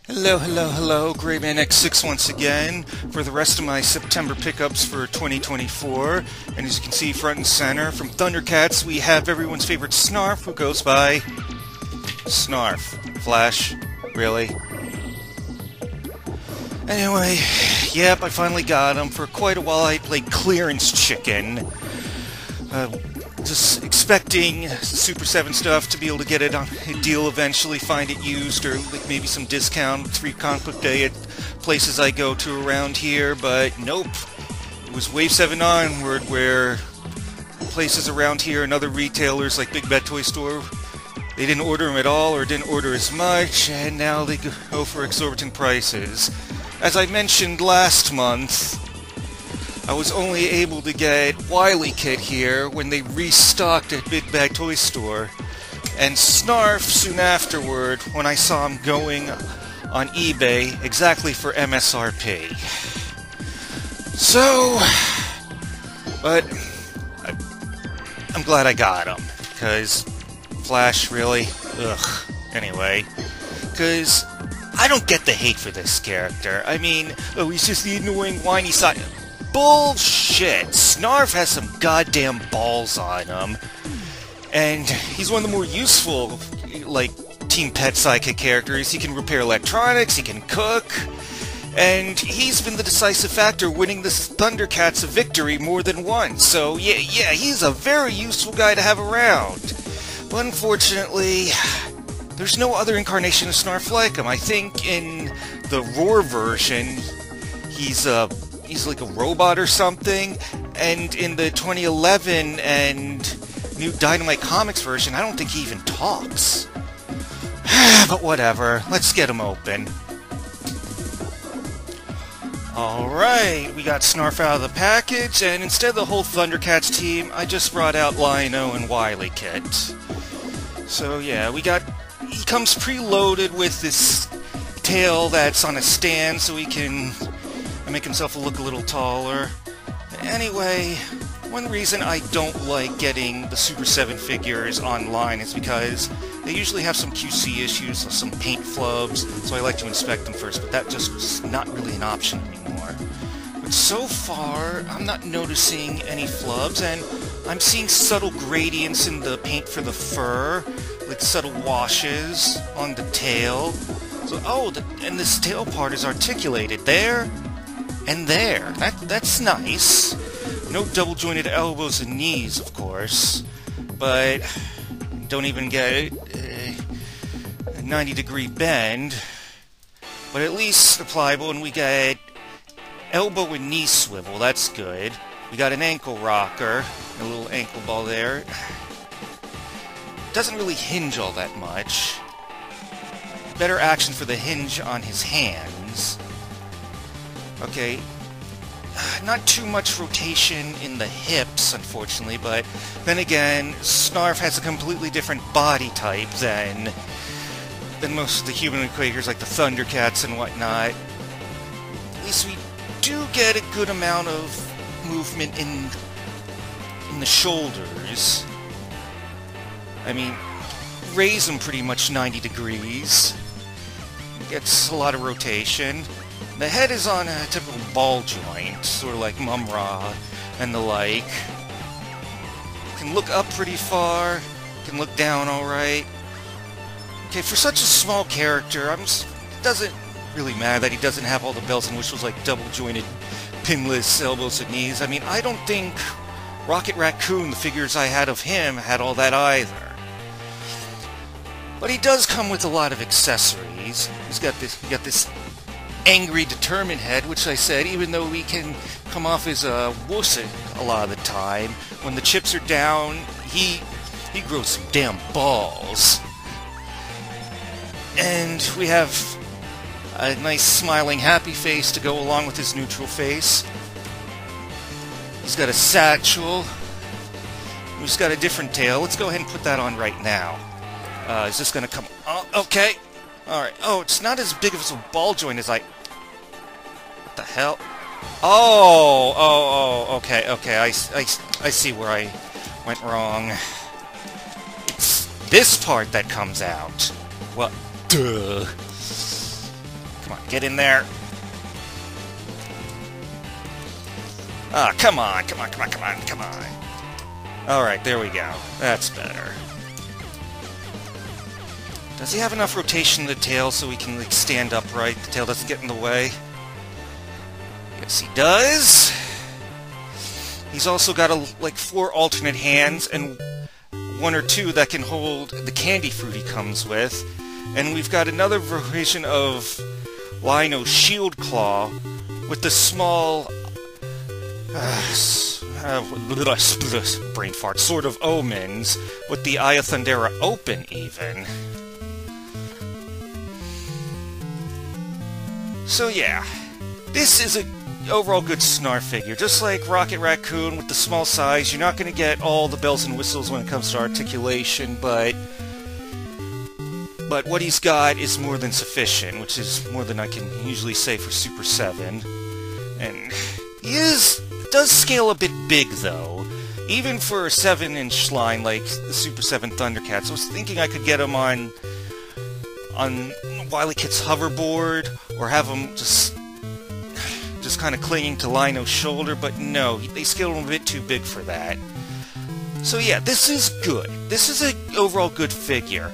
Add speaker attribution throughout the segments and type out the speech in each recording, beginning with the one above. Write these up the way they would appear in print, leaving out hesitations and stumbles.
Speaker 1: Hello, hello, hello, GreymanX6 once again for the rest of my September pickups for 2024. And as you can see front and center, from ThunderCats, we have everyone's favorite Snarf, who goes by Snarf. Flash, really? Anyway, yep, I finally got him. For quite a while I played clearance chicken. Just expecting Super7 stuff to be able to get it on a deal eventually, find it used, or like maybe some discount, free comic book day at places I go to around here, but nope. It was Wave 7 onward where places around here and other retailers like Big Bad Toy Store, they didn't order them at all or didn't order as much, and now they go for exorbitant prices. As I mentioned last month, I was only able to get WilyKit here when they restocked at Big Bad Toy Store, and Snarf soon afterward when I saw him going on eBay exactly for MSRP. So, but I'm glad I got him, because Flash, really? Ugh. Anyway, because I don't get the hate for this character. I mean, oh, he's just the annoying, whiny side. Bullshit! Snarf has some goddamn balls on him, and he's one of the more useful, like, Team Pet Sidekick characters. He can repair electronics, he can cook, and he's been the decisive factor winning the ThunderCats a victory more than once. So yeah, he's a very useful guy to have around. But unfortunately, there's no other incarnation of Snarf like him. I think in the Roar version, he's like a robot or something, and in the 2011 and new Dynamite Comics version, I don't think he even talks. But whatever, let's get him open. Alright, we got Snarf out of the package, and instead of the whole ThunderCats team, I just brought out Lino and WilyKit. So yeah, he comes preloaded with this tail that's on a stand so he can make himself look a little taller. Anyway, one reason I don't like getting the Super7 figures online is because they usually have some QC issues, some paint flubs, so I like to inspect them first, but that just is not really an option anymore. But so far, I'm not noticing any flubs, and I'm seeing subtle gradients in the paint for the fur, like subtle washes on the tail. So, and this tail part is articulated there and there. That's nice. No double-jointed elbows and knees, of course, but don't even get a 90-degree bend. But at least pliable, and we got elbow and knee swivel. That's good. We got an ankle rocker, a little ankle ball there. Doesn't really hinge all that much. Better action for the hinge on his hands. Okay, not too much rotation in the hips, unfortunately, but then again, Snarf has a completely different body type than most of the human equators like the ThunderCats and whatnot. At least we do get a good amount of movement in the shoulders. I mean, raise them pretty much 90 degrees. Gets a lot of rotation. The head is on a typical ball joint, sort of like Mum-Ra and the like. Can look up pretty far, can look down alright. Okay, for such a small character, it doesn't really matter that he doesn't have all the bells and whistles like double-jointed, pinless elbows and knees. I mean, I don't think Rocket Raccoon, the figures I had of him, had all that either. But he does come with a lot of accessories. He got this angry, determined head, which I said, even though he can come off as a wuss a lot of the time, when the chips are down, he grows some damn balls. And we have a nice smiling happy face to go along with his neutral face. He's got a satchel. He's got a different tail. Let's go ahead and put that on right now. Is this gonna come? Oh, okay. Alright. Oh, it's not as big of a ball joint as I... What the hell? Okay, I see where I went wrong. It's this part that comes out. Well, duh. Come on, get in there. Ah, come on, come on, come on, come on, come on. Alright, there we go. That's better. Does he have enough rotation in the tail so he can, like, stand upright? The tail doesn't get in the way? Yes, he does. He's also got, like, 4 alternate hands and 1 or 2 that can hold the candy fruit he comes with. And we've got another version of Lino's Shield Claw with the small... brain fart, sort of omens, with the Eye of Thundera open, even. So yeah, this is an overall good Snarf figure. Just like Rocket Raccoon with the small size, you're not going to get all the bells and whistles when it comes to articulation, but what he's got is more than sufficient, which is more than I can usually say for Super 7. And he does scale a bit big, though. Even for a 7-inch line like the Super 7 ThunderCats, I was thinking I could get him on WilyKit's hoverboard, or have him just kind of clinging to Lino's shoulder, but no, they scaled him a bit too big for that. So yeah, this is good. This is an overall good figure.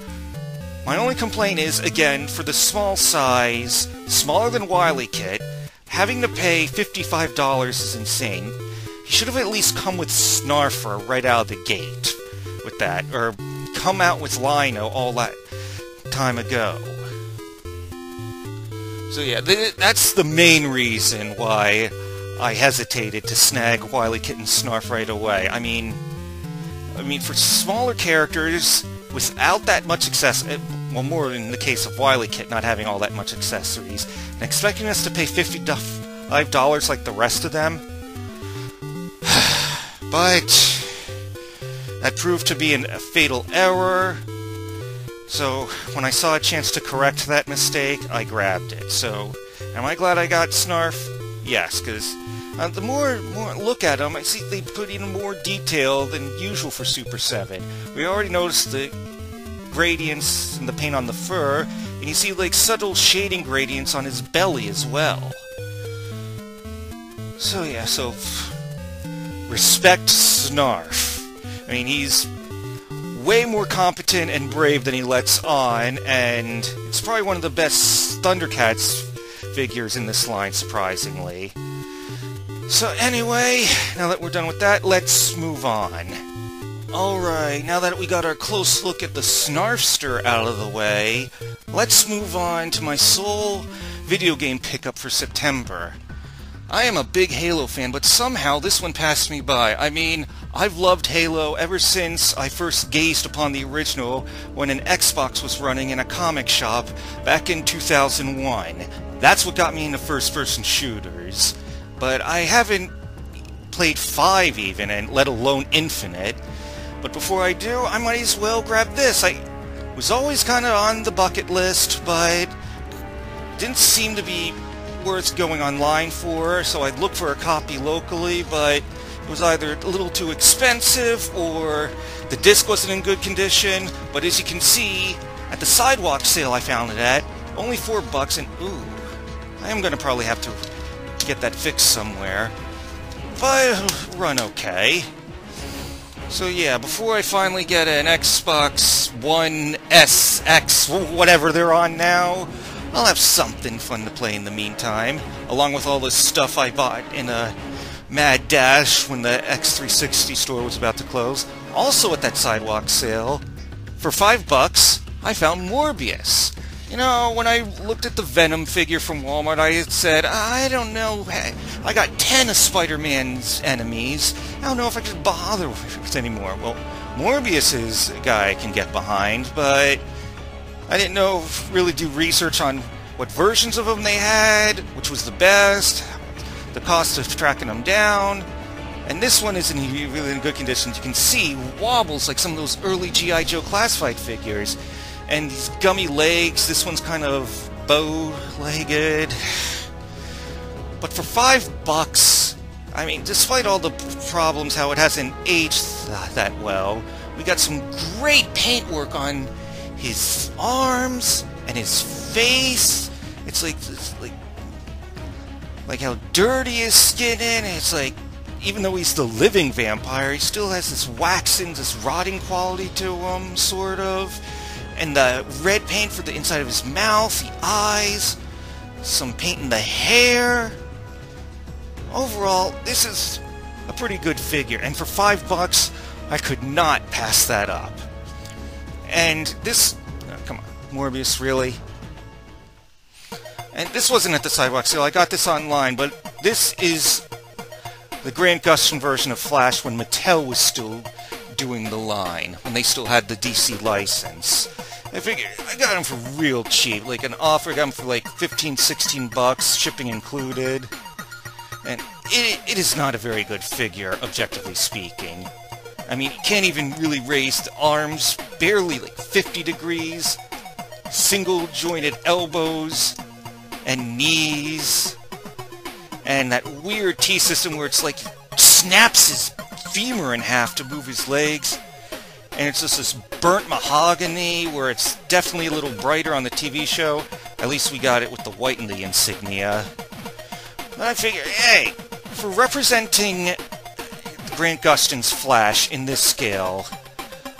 Speaker 1: My only complaint is, again, for the small size, smaller than WilyKit, having to pay $55 is insane. He should have at least come with Snarfer right out of the gate with that, or come out with Lino all that time ago. So yeah, that's the main reason why I hesitated to snag WilyKit and Snarf right away. I mean, for smaller characters, without that much well, more in the case of WilyKit not having all that much accessories, and expecting us to pay $55 like the rest of them, but that proved to be a fatal error. So, when I saw a chance to correct that mistake, I grabbed it. So, am I glad I got Snarf? Yes, because the more I look at them, I see they put in more detail than usual for Super 7. We already noticed the gradients and the paint on the fur, and you see, like, subtle shading gradients on his belly as well. So, yeah, respect Snarf. I mean, he's way more competent and brave than he lets on, and it's probably one of the best ThunderCats figures in this line, surprisingly. So anyway, now that we're done with that, let's move on. Alright, now that we got our close look at the Snarfster out of the way, let's move on to my sole video game pickup for September. I am a big Halo fan, but somehow this one passed me by. I mean, I've loved Halo ever since I first gazed upon the original when an Xbox was running in a comic shop back in 2001. That's what got me into first-person shooters. But I haven't played 5 even, and let alone Infinite. But before I do, I might as well grab this. I was always kind of on the bucket list, but didn't seem to be worth going online for, so I'd look for a copy locally, but it was either a little too expensive or the disc wasn't in good condition. But as you can see, at the sidewalk sale I found it at, only $4, and ooh, I am going to probably have to get that fixed somewhere. But it'll run okay. So yeah, before I finally get an Xbox One S, X, whatever they're on now, I'll have something fun to play in the meantime, along with all the stuff I bought in a mad dash when the X360 store was about to close. Also at that sidewalk sale, for $5, I found Morbius. You know, when I looked at the Venom figure from Walmart, I had said, I don't know, I got 10 of Spider-Man's enemies, I don't know if I could bother with anymore. Well, Morbius is a guy I can get behind, but I didn't know, really do research on what versions of them they had, which was the best, the cost of tracking them down, and this one isn't really in good condition. You can see wobbles like some of those early G.I. Joe classified figures, and these gummy legs. This one's kind of bow-legged, but for $5, I mean, despite all the problems, how it hasn't aged that well, we got some great paintwork on his arms and his face It's like how dirty his skin is. It's like, even though he's the living vampire, he still has this waxing, this rotting quality to him, sort of. And the red paint for the inside of his mouth, the eyes, some paint in the hair. Overall, this is a pretty good figure, and for $5, I could not pass that up. And this, come on, Morbius, really? And this wasn't at the sidewalk sale, I got this online, but this is the Grant Gustin version of Flash when Mattel was still doing the line, when they still had the DC license. I figured, I got him for real cheap, like an offer, I got him for like $15-16, shipping included. And it is not a very good figure, objectively speaking. I mean, he can't even really raise the arms, barely like 50 degrees, single-jointed elbows and knees, and that weird T-system where it's like snaps his femur in half to move his legs, and it's just this burnt mahogany where it's definitely a little brighter on the TV show. At least we got it with the white and the insignia. But I figure, hey, for representing Grant Gustin's Flash in this scale,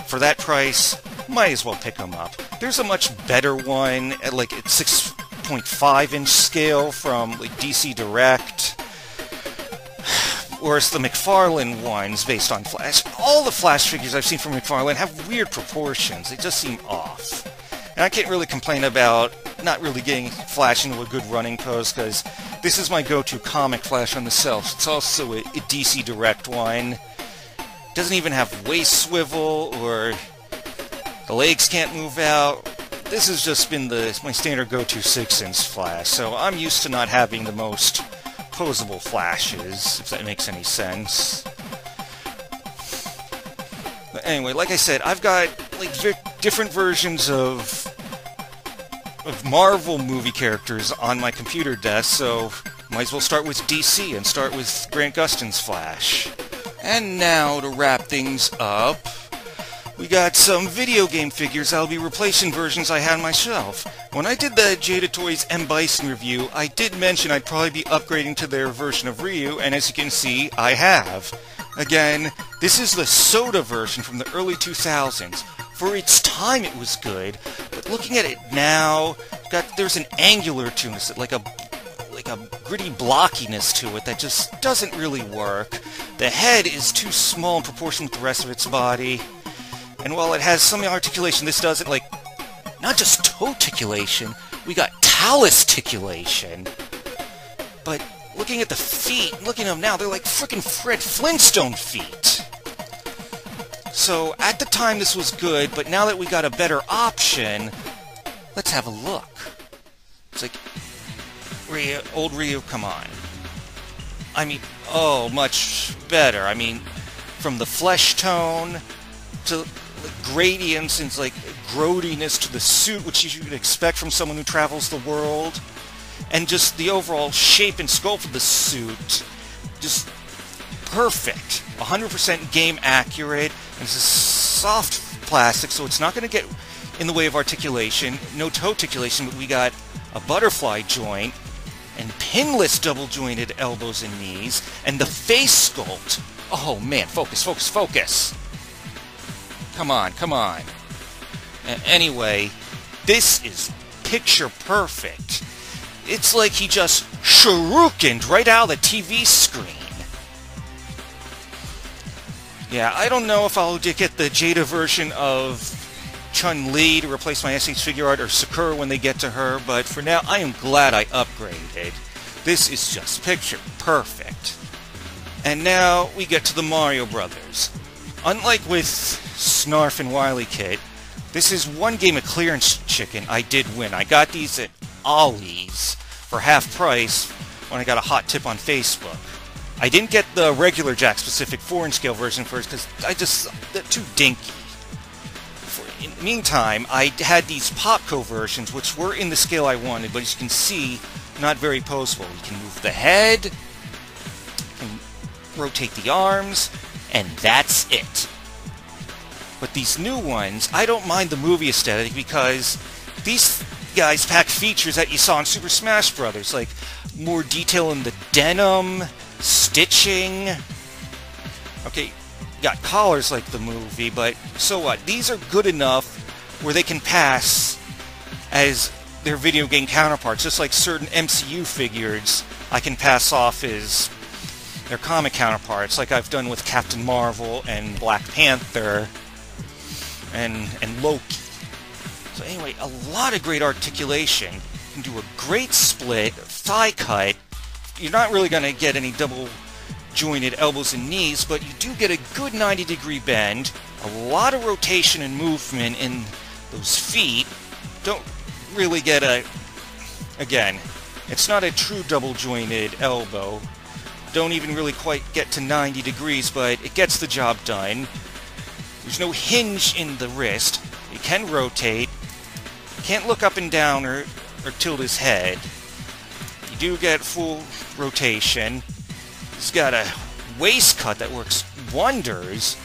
Speaker 1: for that price, might as well pick him up. There's a much better one at like 6.5-inch scale from like DC Direct, or it's the McFarlane ones based on Flash. All the Flash figures I've seen from McFarlane have weird proportions. They just seem off. And I can't really complain about not really getting Flash into a good running pose, because this is my go-to comic Flash on the shelf. It's also a DC Direct one. Doesn't even have waist swivel, or the legs can't move out. This has just been my standard go-to 6-inch Flash, so I'm used to not having the most posable Flashes, if that makes any sense. But anyway, like I said, I've got like different versions of Marvel movie characters on my computer desk, so might as well start with DC and start with Grant Gustin's Flash. And now, to wrap things up, we got some video game figures that'll be replacing versions I had on my shelf. When I did the Jada Toys M. Bison review, I did mention I'd probably be upgrading to their version of Ryu, and as you can see, I have. Again, this is the Soda version from the early 2000s. For its time, it was good, but looking at it now, there's an angular to it, like a gritty blockiness to it that just doesn't really work. The head is too small in proportion with the rest of its body, and while it has some articulation, this doesn't, like, not just toe-ticulation, we got talus-ticulation. But looking at the feet, looking at them now, they're like frickin' Fred Flintstone feet. So, at the time this was good, but now that we got a better option, let's have a look. It's like, Ryu, old Ryu, come on. I mean, oh, much better. I mean, from the flesh tone to like, gradients and like grodiness to the suit, which you should expect from someone who travels the world, and just the overall shape and sculpt of the suit, just perfect. 100% game accurate, and it's a soft plastic, so it's not going to get in the way of articulation. No toe articulation, but we got a butterfly joint, and pinless double-jointed elbows and knees, and the face sculpt. Oh man, focus, focus, focus! Come on, come on. Anyway, this is picture perfect. It's like he just shurikened right out of the TV screen. Yeah, I don't know if I'll get the Jada version of Chun-Li to replace my SH figure art, or Sakura when they get to her, but for now, I am glad I upgraded. This is just picture perfect. And now, we get to the Mario Brothers. Unlike with Snarf and WilyKit, this is one game of clearance chicken I did win. I got these at Ollie's for half price when I got a hot tip on Facebook. I didn't get the regular Jack-specific 4-inch scale version first because they're too dinky. In the meantime, I had these Popco versions, which were in the scale I wanted, but as you can see, not very posable. You can move the head, you can rotate the arms, and that's it. But these new ones, I don't mind the movie aesthetic because these guys pack features that you saw in Super Smash Bros. Like more detail in the denim, stitching. Okay, got collars like the movie, but so what? These are good enough where they can pass as their video game counterparts, just like certain MCU figures I can pass off as their comic counterparts, like I've done with Captain Marvel and Black Panther and Loki. So anyway, a lot of great articulation. You can do a great split, thigh cut. You're not really going to get any double jointed elbows and knees, but you do get a good 90-degree bend, a lot of rotation and movement in those feet. Don't really get again, it's not a true double jointed elbow. Don't even really quite get to 90 degrees, but it gets the job done. There's no hinge in the wrist. You can rotate. Can't look up and down or tilt his head. You do get full rotation. He's got a waist cut that works wonders.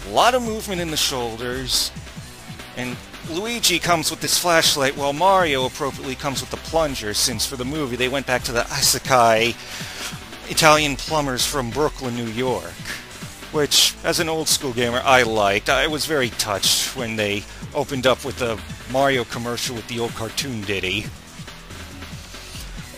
Speaker 1: A lot of movement in the shoulders. And Luigi comes with this flashlight, while Mario appropriately comes with the plunger, since for the movie they went back to the isekai Italian plumbers from Brooklyn, New York. Which, as an old school gamer, I liked. I was very touched when they opened up with the Mario commercial with the old cartoon ditty.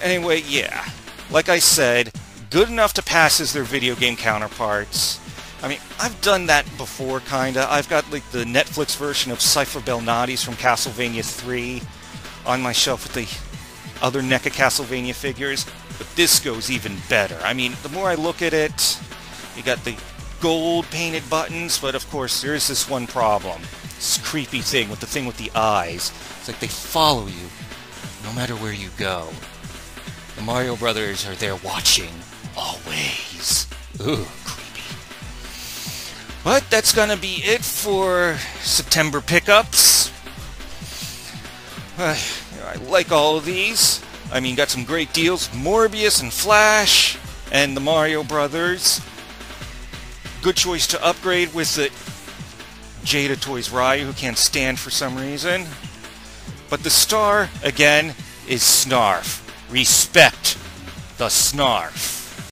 Speaker 1: Anyway, yeah. Like I said, good enough to pass as their video game counterparts. I mean, I've done that before, kinda. I've got, like, the Netflix version of Cypher Belnati's from Castlevania 3 on my shelf with the other NECA Castlevania figures, but this goes even better. I mean, the more I look at it, you got the gold painted buttons, but of course there is this one problem. This creepy thing with the eyes. It's like they follow you no matter where you go. The Mario Brothers are there watching, always. Ooh, creepy. But that's gonna be it for September pickups. I like all of these. I mean, got some great deals. Morbius and Flash and the Mario Brothers. Good choice to upgrade with the Jada Toys Ryu, who can't stand for some reason. But the star, again, is Snarf. Respect the Snarf.